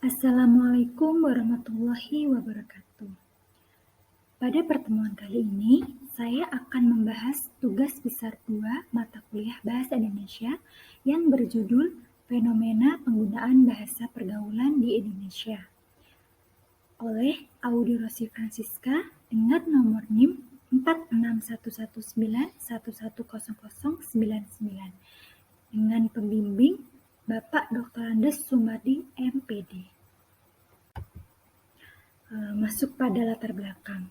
Assalamualaikum warahmatullahi wabarakatuh. Pada pertemuan kali ini, saya akan membahas tugas besar 2 mata kuliah Bahasa Indonesia yang berjudul Fenomena Penggunaan Bahasa Pergaulan di Indonesia oleh Audy Rosi Francisca dengan nomor NIM 461191100099 dengan pembimbing Bapak Dr. Andes Sumardi, MPD. Masuk pada latar belakang.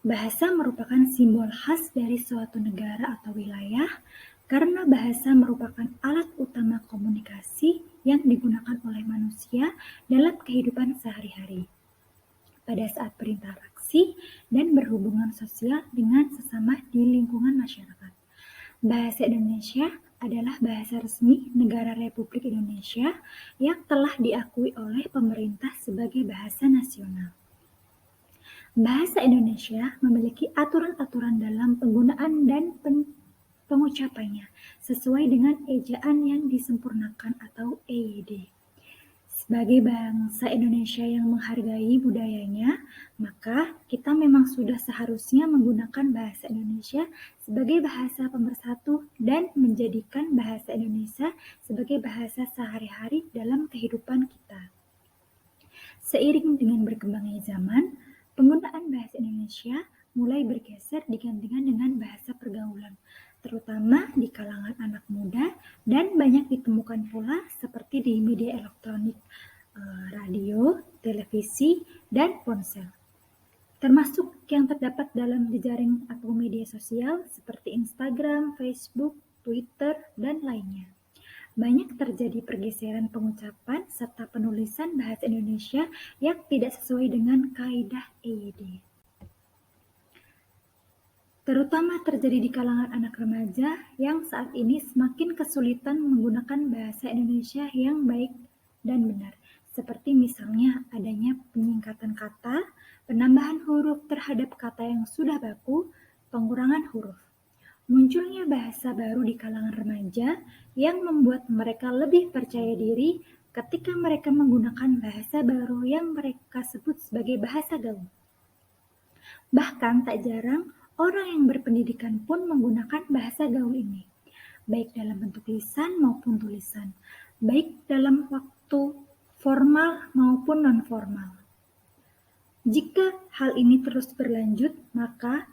Bahasa merupakan simbol khas dari suatu negara atau wilayah karena bahasa merupakan alat utama komunikasi yang digunakan oleh manusia dalam kehidupan sehari-hari pada saat berinteraksi dan berhubungan sosial dengan sesama di lingkungan masyarakat. Bahasa Indonesia adalah bahasa resmi Negara Republik Indonesia yang telah diakui oleh pemerintah sebagai bahasa nasional. Bahasa Indonesia memiliki aturan-aturan dalam penggunaan dan pengucapannya sesuai dengan ejaan yang disempurnakan atau EYD. Sebagai bangsa Indonesia yang menghargai budayanya, maka kita memang sudah seharusnya menggunakan bahasa Indonesia sebagai bahasa pemersatu dan menjadikan bahasa Indonesia sebagai bahasa sehari-hari dalam kehidupan kita. Seiring dengan berkembangnya zaman, penggunaan bahasa Indonesia mulai bergeser digantikan dengan bahasa pergaulan, terutama di kalangan anak muda dan banyak ditemukan pula seperti di media elektronik, radio, televisi, dan ponsel. Termasuk yang terdapat dalam jejaring atau media sosial seperti Instagram, Facebook, Twitter, dan lainnya. Banyak terjadi pergeseran pengucapan serta penulisan bahasa Indonesia yang tidak sesuai dengan kaidah EYD. Terutama terjadi di kalangan anak remaja yang saat ini semakin kesulitan menggunakan bahasa Indonesia yang baik dan benar, seperti misalnya adanya penyingkatan kata, penambahan huruf terhadap kata yang sudah baku, pengurangan huruf. Munculnya bahasa baru di kalangan remaja yang membuat mereka lebih percaya diri ketika mereka menggunakan bahasa baru yang mereka sebut sebagai bahasa gaul. Bahkan tak jarang orang yang berpendidikan pun menggunakan bahasa gaul ini, baik dalam bentuk lisan maupun tulisan, baik dalam waktu formal maupun non-formal. Jika hal ini terus berlanjut, maka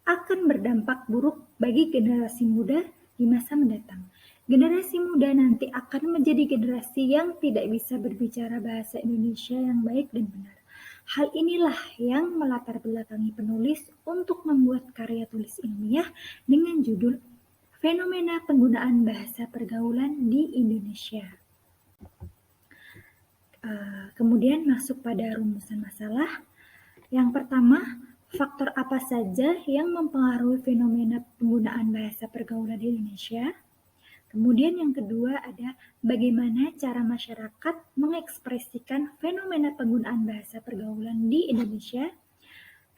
akan berdampak buruk bagi generasi muda di masa mendatang. Generasi muda nanti akan menjadi generasi yang tidak bisa berbicara bahasa Indonesia yang baik dan benar. Hal inilah yang melatar belakangi penulis untuk membuat karya tulis ilmiah dengan judul Fenomena Penggunaan Bahasa Pergaulan di Indonesia. Kemudian masuk pada rumusan masalah. Yang pertama, faktor apa saja yang mempengaruhi fenomena penggunaan bahasa pergaulan di Indonesia? Kemudian yang kedua ada bagaimana cara masyarakat mengekspresikan fenomena penggunaan bahasa pergaulan di Indonesia?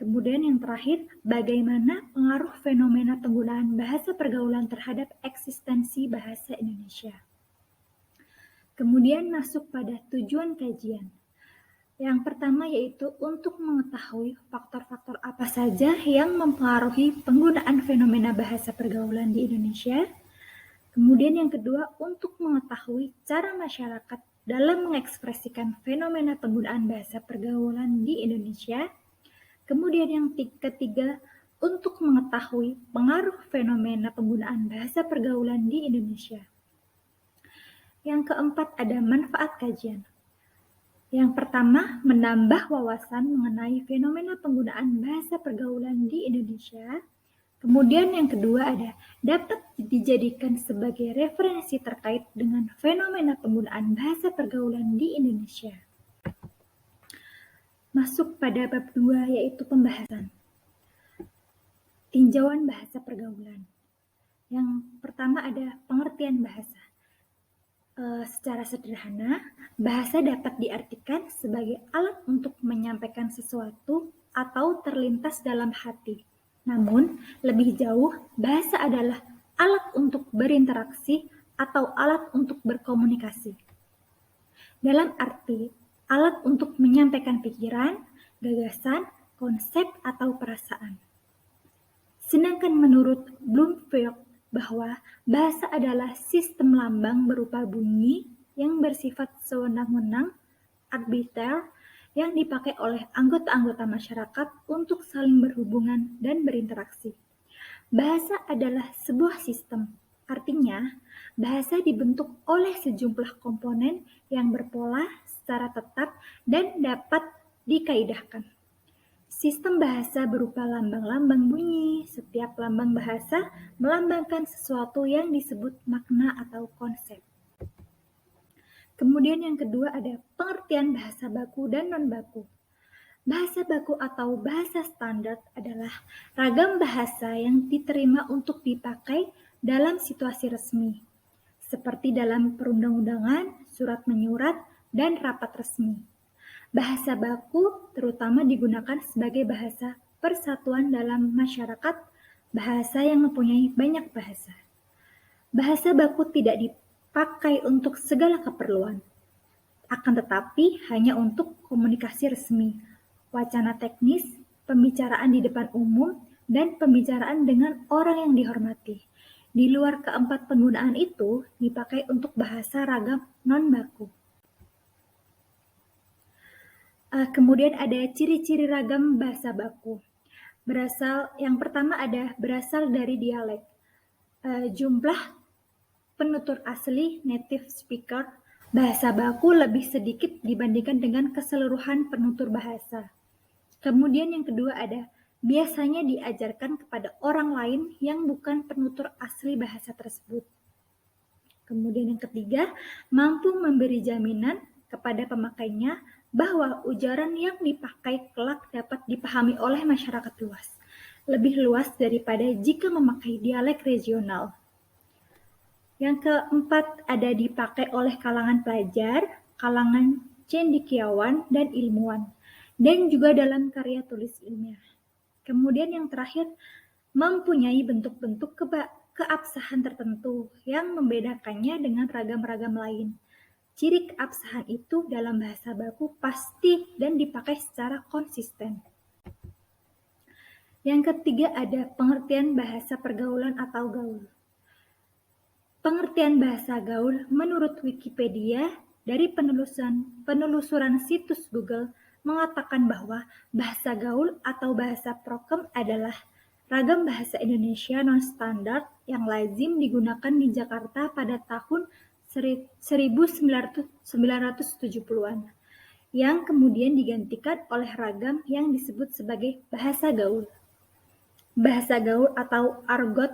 Kemudian yang terakhir, bagaimana pengaruh fenomena penggunaan bahasa pergaulan terhadap eksistensi bahasa Indonesia? Kemudian masuk pada tujuan kajian. Yang pertama yaitu untuk mengetahui faktor-faktor apa saja yang mempengaruhi penggunaan fenomena bahasa pergaulan di Indonesia. Kemudian yang kedua untuk mengetahui cara masyarakat dalam mengekspresikan fenomena penggunaan bahasa pergaulan di Indonesia. Kemudian yang ketiga untuk mengetahui pengaruh fenomena penggunaan bahasa pergaulan di Indonesia. Yang keempat ada manfaat kajian. Yang pertama, menambah wawasan mengenai fenomena penggunaan bahasa pergaulan di Indonesia. Kemudian yang kedua ada dapat dijadikan sebagai referensi terkait dengan fenomena penggunaan bahasa pergaulan di Indonesia. Masuk pada bab 2 yaitu pembahasan. Tinjauan bahasa pergaulan. Yang pertama ada pengertian bahasa. Secara sederhana, bahasa dapat diartikan sebagai alat untuk menyampaikan sesuatu atau terlintas dalam hati. Namun, lebih jauh, bahasa adalah alat untuk berinteraksi atau alat untuk berkomunikasi. Dalam arti alat untuk menyampaikan pikiran, gagasan, konsep, atau perasaan. Sedangkan menurut Bloomfield bahwa bahasa adalah sistem lambang berupa bunyi yang bersifat sewenang-wenang, arbiter, yang dipakai oleh anggota-anggota masyarakat untuk saling berhubungan dan berinteraksi. Bahasa adalah sebuah sistem, artinya bahasa dibentuk oleh sejumlah komponen yang berpola secara tetap dan dapat dikaidahkan. Sistem bahasa berupa lambang-lambang bunyi. Setiap lambang bahasa melambangkan sesuatu yang disebut makna atau konsep. Kemudian yang kedua ada pengertian bahasa baku dan non-baku. Bahasa baku atau bahasa standar adalah ragam bahasa yang diterima untuk dipakai dalam situasi resmi, seperti dalam perundang-undangan, surat menyurat, dan rapat resmi. Bahasa baku terutama digunakan sebagai bahasa persatuan dalam masyarakat, bahasa yang mempunyai banyak bahasa. Bahasa baku tidak dipakai untuk segala keperluan, akan tetapi hanya untuk komunikasi resmi, wacana teknis, pembicaraan di depan umum, dan pembicaraan dengan orang yang dihormati. Di luar keempat penggunaan itu dipakai untuk bahasa ragam non-baku. Kemudian ada ciri-ciri ragam bahasa baku. Yang pertama ada berasal dari dialek. Jumlah penutur asli native speaker bahasa baku lebih sedikit dibandingkan dengan keseluruhan penutur bahasa. Kemudian yang kedua ada biasanya diajarkan kepada orang lain yang bukan penutur asli bahasa tersebut. Kemudian yang ketiga, mampu memberi jaminan kepada pemakainya bahwa ujaran yang dipakai kelak dapat dipahami oleh masyarakat luas, lebih luas daripada jika memakai dialek regional. Yang keempat ada dipakai oleh kalangan pelajar, kalangan cendekiawan, dan ilmuwan, dan juga dalam karya tulis ilmiah. Kemudian yang terakhir, mempunyai bentuk-bentuk keabsahan tertentu yang membedakannya dengan ragam-ragam lain. Ciri keabsahan itu dalam bahasa baku pasti dan dipakai secara konsisten. Yang ketiga ada pengertian bahasa pergaulan atau gaul. Pengertian bahasa gaul menurut Wikipedia dari penelusuran situs Google mengatakan bahwa bahasa gaul atau bahasa prokem adalah ragam bahasa Indonesia non-standar yang lazim digunakan di Jakarta pada tahun 1970-an, yang kemudian digantikan oleh ragam yang disebut sebagai bahasa gaul. Bahasa gaul atau argot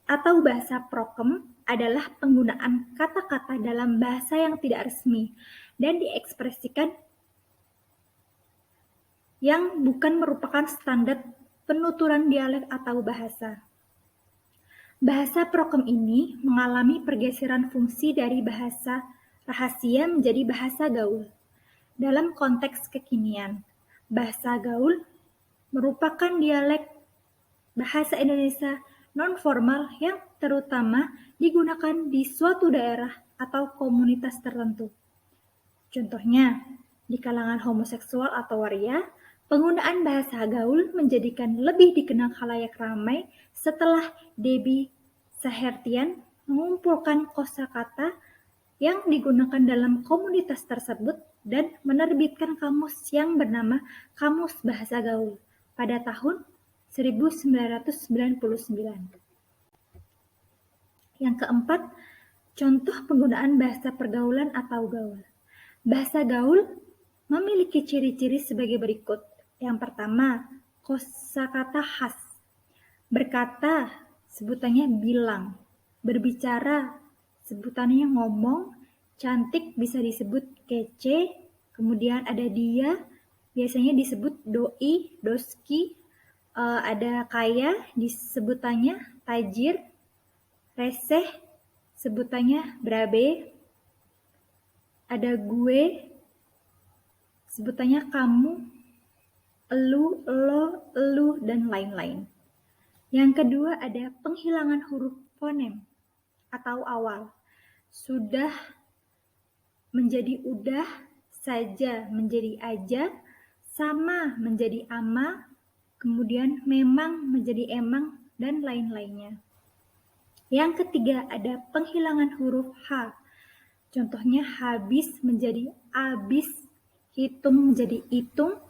atau bahasa prokem adalah penggunaan kata-kata dalam bahasa yang tidak resmi dan diekspresikan yang bukan merupakan standar penuturan dialek atau bahasa. Bahasa prokem ini mengalami pergeseran fungsi dari bahasa rahasia menjadi bahasa gaul. Dalam konteks kekinian, bahasa gaul merupakan dialek bahasa Indonesia non-formal yang terutama digunakan di suatu daerah atau komunitas tertentu. Contohnya, di kalangan homoseksual atau waria, penggunaan bahasa gaul menjadikan lebih dikenal khalayak ramai setelah Debbie Sahertian mengumpulkan kosakata yang digunakan dalam komunitas tersebut dan menerbitkan kamus yang bernama Kamus Bahasa Gaul pada tahun 1999. Yang keempat, contoh penggunaan bahasa pergaulan atau gaul. Bahasa gaul memiliki ciri-ciri sebagai berikut. Yang pertama, kosakata khas. Berkata, sebutannya bilang. Berbicara, sebutannya ngomong. Cantik bisa disebut kece. Kemudian ada dia, biasanya disebut doi, doski. Ada kaya, disebutannya tajir. Reseh, sebutannya brabe. Ada gue, sebutannya kamu, elu, lo, elu, dan lain-lain. Yang kedua ada penghilangan huruf fonem atau awal. Sudah menjadi udah, saja menjadi aja, sama menjadi ama, kemudian memang menjadi emang, dan lain-lainnya. Yang ketiga ada penghilangan huruf H. Contohnya habis menjadi abis, hitung menjadi itung,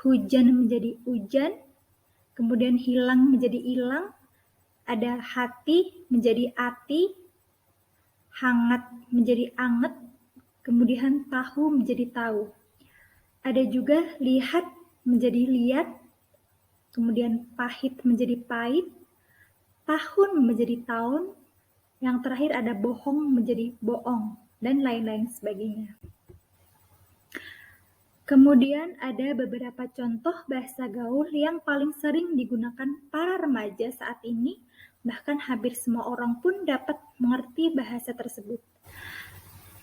hujan menjadi ujan, kemudian hilang menjadi ilang, ada hati menjadi ati, hangat menjadi anget, kemudian tahu menjadi tahu. Ada juga lihat menjadi lihat, kemudian pahit menjadi pahit, tahun menjadi tahun, yang terakhir ada bohong menjadi bohong, dan lain-lain sebagainya. Kemudian ada beberapa contoh bahasa gaul yang paling sering digunakan para remaja saat ini, bahkan hampir semua orang pun dapat mengerti bahasa tersebut.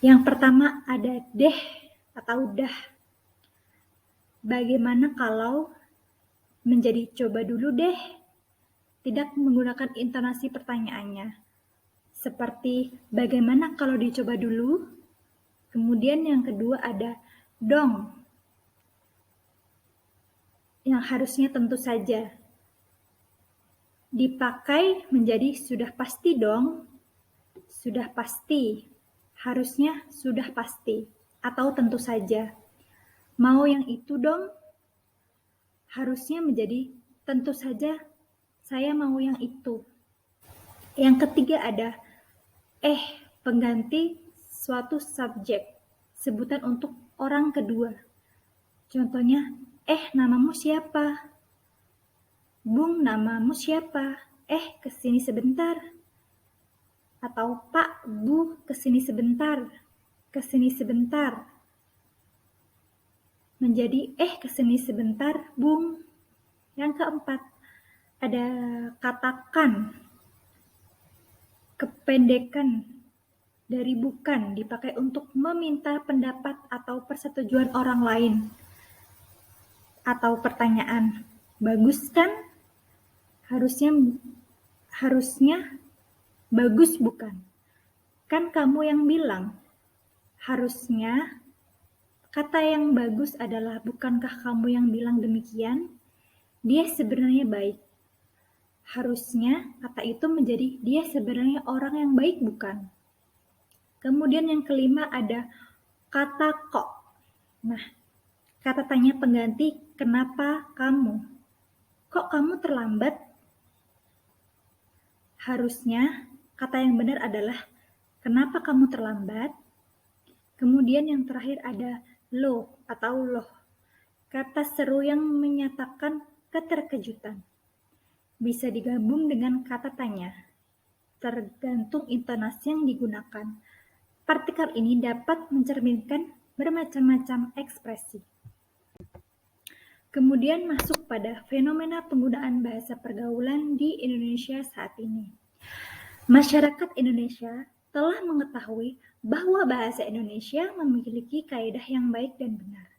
Yang pertama ada deh atau dah. Bagaimana kalau menjadi coba dulu deh? Tidak menggunakan intonasi pertanyaannya. Seperti bagaimana kalau dicoba dulu? Kemudian yang kedua ada dong. Yang harusnya tentu saja dipakai menjadi sudah pasti dong, sudah pasti, harusnya sudah pasti, atau tentu saja. Mau yang itu dong, harusnya menjadi tentu saja saya mau yang itu. Yang ketiga ada pengganti suatu subjek, sebutan untuk orang kedua. Contohnya, namamu siapa? Bung, namamu siapa? Kesini sebentar. Atau Pak, Bu, kesini sebentar. Kesini sebentar. Menjadi kesini sebentar, Bung. Yang keempat, ada katakan. Kependekan dari bukan dipakai untuk meminta pendapat atau persetujuan orang lain. Atau pertanyaan, bagus kan? Harusnya bagus bukan? Kan kamu yang bilang. Harusnya kata yang bagus adalah bukankah kamu yang bilang demikian? Dia sebenarnya baik. Harusnya kata itu menjadi dia sebenarnya orang yang baik bukan? Kemudian yang kelima ada kata kok. Nah, kata tanya pengganti kenapa kamu? Kok kamu terlambat? Harusnya kata yang benar adalah kenapa kamu terlambat? Kemudian yang terakhir ada lo atau loh. Kata seru yang menyatakan keterkejutan. Bisa digabung dengan kata tanya. Tergantung intonasi yang digunakan. Partikel ini dapat mencerminkan bermacam-macam ekspresi. Kemudian masuk pada fenomena penggunaan bahasa pergaulan di Indonesia saat ini. Masyarakat Indonesia telah mengetahui bahwa bahasa Indonesia memiliki kaidah yang baik dan benar.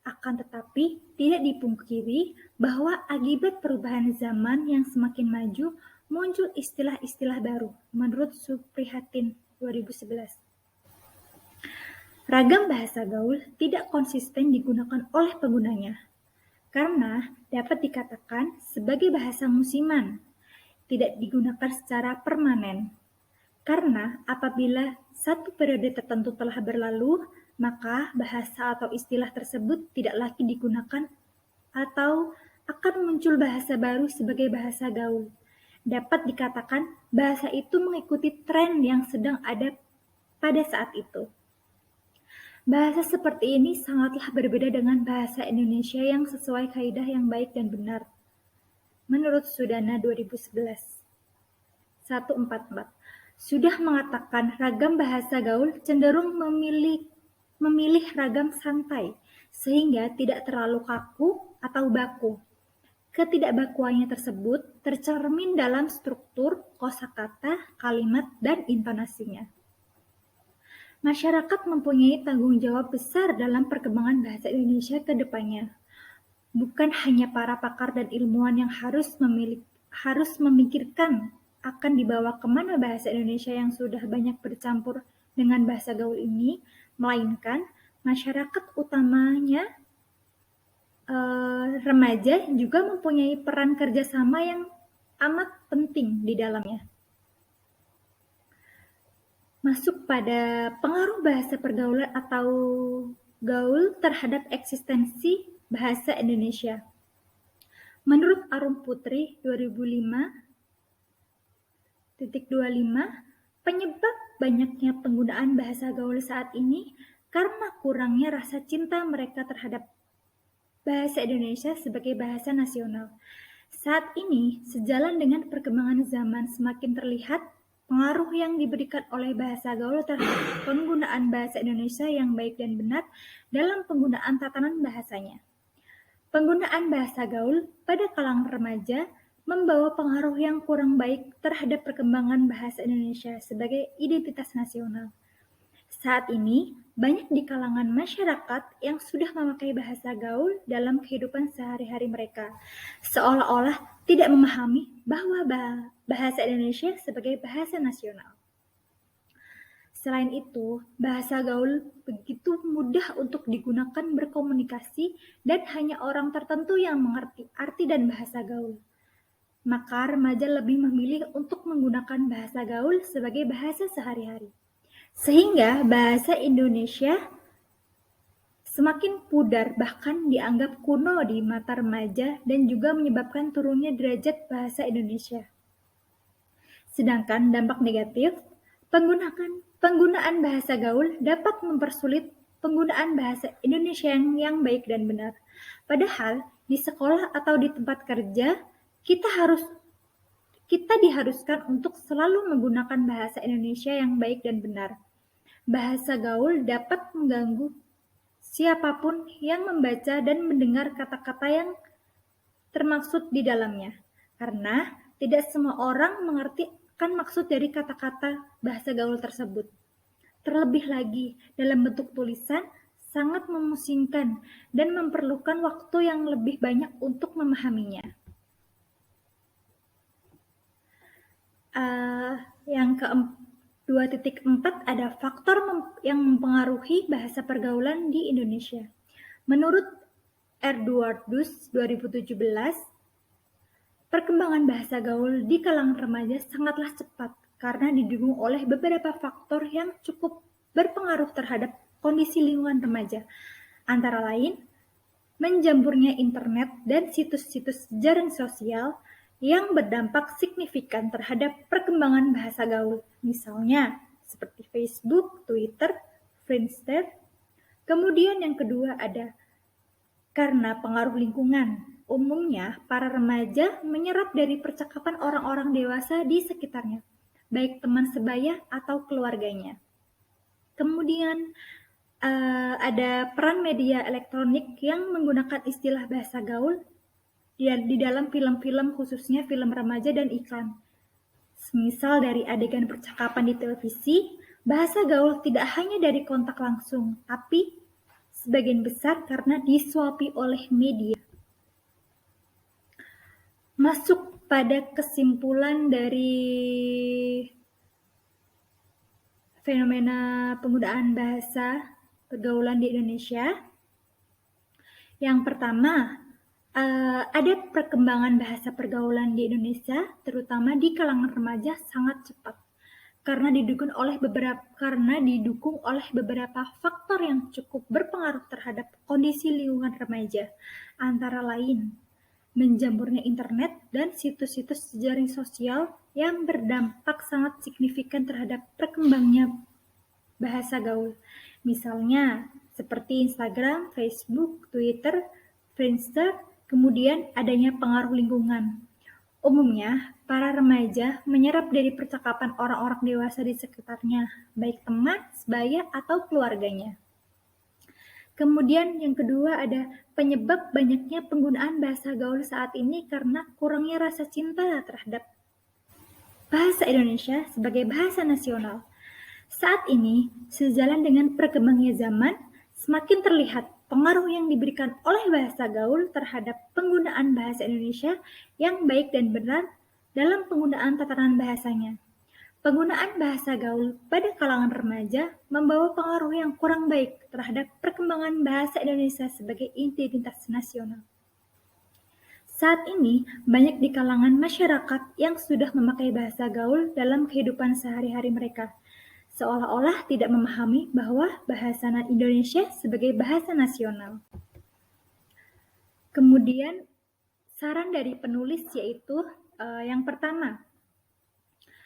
Akan tetapi, tidak dipungkiri bahwa akibat perubahan zaman yang semakin maju, muncul istilah-istilah baru, menurut Suprihatin 2011. Ragam bahasa gaul tidak konsisten digunakan oleh penggunanya, karena dapat dikatakan sebagai bahasa musiman, tidak digunakan secara permanen. Karena apabila satu periode tertentu telah berlalu, maka bahasa atau istilah tersebut tidak lagi digunakan atau akan muncul bahasa baru sebagai bahasa gaul. Dapat dikatakan bahasa itu mengikuti tren yang sedang ada pada saat itu. Bahasa seperti ini sangatlah berbeda dengan bahasa Indonesia yang sesuai kaidah yang baik dan benar. Menurut Sudana 2011, 144, sudah mengatakan ragam bahasa gaul cenderung memilih ragam santai, sehingga tidak terlalu kaku atau baku. Ketidakbakuannya tersebut tercermin dalam struktur, kosakata, kalimat, dan intonasinya. Masyarakat mempunyai tanggung jawab besar dalam perkembangan bahasa Indonesia ke depannya. Bukan hanya para pakar dan ilmuwan yang harus memikirkan akan dibawa kemana bahasa Indonesia yang sudah banyak bercampur dengan bahasa gaul ini, melainkan masyarakat utamanya remaja juga mempunyai peran kerjasama yang amat penting di dalamnya. Masuk pada pengaruh bahasa pergaulan atau gaul terhadap eksistensi bahasa Indonesia. Menurut Arum Putri 2005.25, penyebab banyaknya penggunaan bahasa gaul saat ini karena kurangnya rasa cinta mereka terhadap bahasa Indonesia sebagai bahasa nasional. Saat ini, sejalan dengan perkembangan zaman, semakin terlihat pengaruh yang diberikan oleh bahasa gaul terhadap penggunaan bahasa Indonesia yang baik dan benar dalam penggunaan tatanan bahasanya. Penggunaan bahasa gaul pada kalangan remaja membawa pengaruh yang kurang baik terhadap perkembangan bahasa Indonesia sebagai identitas nasional. Saat ini, banyak di kalangan masyarakat yang sudah memakai bahasa gaul dalam kehidupan sehari-hari mereka, seolah-olah tidak memahami bahwa bahasa Indonesia sebagai bahasa nasional. Selain itu, bahasa gaul begitu mudah untuk digunakan berkomunikasi dan hanya orang tertentu yang mengerti arti dan bahasa gaul. Maka remaja lebih memilih untuk menggunakan bahasa gaul sebagai bahasa sehari-hari. Sehingga bahasa Indonesia semakin pudar, bahkan dianggap kuno di mata remaja dan juga menyebabkan turunnya derajat bahasa Indonesia. Sedangkan dampak negatif, penggunaan bahasa gaul dapat mempersulit penggunaan bahasa Indonesia yang baik dan benar. Padahal di sekolah atau di tempat kerja, kita diharuskan untuk selalu menggunakan bahasa Indonesia yang baik dan benar. Bahasa gaul dapat mengganggu siapapun yang membaca dan mendengar kata-kata yang termaksud di dalamnya, karena tidak semua orang mengerti akan maksud dari kata-kata bahasa gaul tersebut. Terlebih lagi, dalam bentuk tulisan, sangat memusingkan dan memerlukan waktu yang lebih banyak untuk memahaminya. Yang ke-2.4 ada faktor yang mempengaruhi bahasa pergaulan di Indonesia. Menurut Edwardus 2017, perkembangan bahasa gaul di kalangan remaja sangatlah cepat karena didukung oleh beberapa faktor yang cukup berpengaruh terhadap kondisi lingkungan remaja, antara lain menjamurnya internet dan situs-situs jaring sosial yang berdampak signifikan terhadap perkembangan bahasa gaul, misalnya seperti Facebook, Twitter, Friendster. Kemudian yang kedua ada karena pengaruh lingkungan. Umumnya, para remaja menyerap dari percakapan orang-orang dewasa di sekitarnya, baik teman sebaya atau keluarganya. Kemudian ada peran media elektronik yang menggunakan istilah bahasa gaul di dalam film-film, khususnya film remaja dan iklan. Semisal dari adegan percakapan di televisi, bahasa gaul tidak hanya dari kontak langsung, tapi sebagian besar karena disuapi oleh media. Masuk pada kesimpulan dari fenomena penggunaan bahasa pergaulan di Indonesia. Yang pertama, ada perkembangan bahasa pergaulan di Indonesia, terutama di kalangan remaja sangat cepat, karena didukung oleh beberapa faktor yang cukup berpengaruh terhadap kondisi lingkungan remaja, antara lain menjamurnya internet dan situs-situs jaring sosial yang berdampak sangat signifikan terhadap perkembangannya bahasa gaul. Misalnya seperti Instagram, Facebook, Twitter, Friendster, kemudian adanya pengaruh lingkungan. Umumnya, para remaja menyerap dari percakapan orang-orang dewasa di sekitarnya, baik teman, sebaya, atau keluarganya. Kemudian yang kedua ada penyebab banyaknya penggunaan bahasa gaul saat ini karena kurangnya rasa cinta terhadap bahasa Indonesia sebagai bahasa nasional. Saat ini, sejalan dengan perkembangannya zaman, semakin terlihat pengaruh yang diberikan oleh bahasa gaul terhadap penggunaan bahasa Indonesia yang baik dan benar dalam penggunaan tatanan bahasanya. Penggunaan bahasa gaul pada kalangan remaja membawa pengaruh yang kurang baik terhadap perkembangan bahasa Indonesia sebagai identitas nasional. Saat ini, banyak di kalangan masyarakat yang sudah memakai bahasa gaul dalam kehidupan sehari-hari mereka, seolah-olah tidak memahami bahwa bahasa Indonesia sebagai bahasa nasional. Kemudian, saran dari penulis yaitu yang pertama,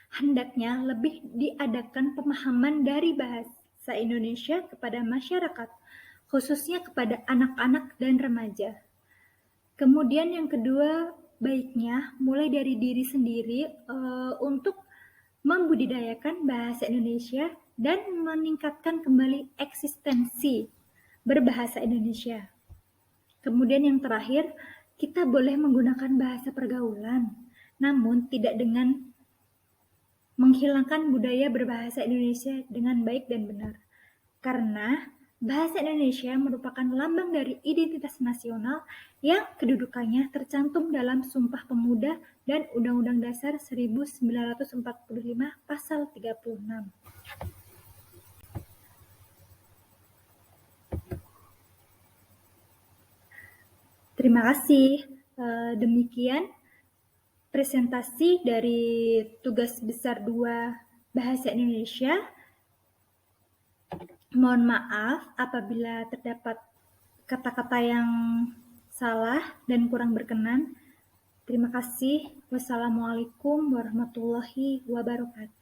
hendaknya lebih diadakan pemahaman dari bahasa Indonesia kepada masyarakat, khususnya kepada anak-anak dan remaja. Kemudian yang kedua, baiknya mulai dari diri sendiri untuk membudidayakan bahasa Indonesia dan meningkatkan kembali eksistensi berbahasa Indonesia. Kemudian yang terakhir, kita boleh menggunakan bahasa pergaulan, namun tidak dengan menghilangkan budaya berbahasa Indonesia dengan baik dan benar. Karena bahasa Indonesia merupakan lambang dari identitas nasional yang kedudukannya tercantum dalam Sumpah Pemuda dan Undang-Undang Dasar 1945 Pasal 36. Terima kasih. Demikian presentasi dari tugas besar 2 Bahasa Indonesia. Mohon maaf apabila terdapat kata-kata yang salah dan kurang berkenan. Terima kasih. Wassalamualaikum warahmatullahi wabarakatuh.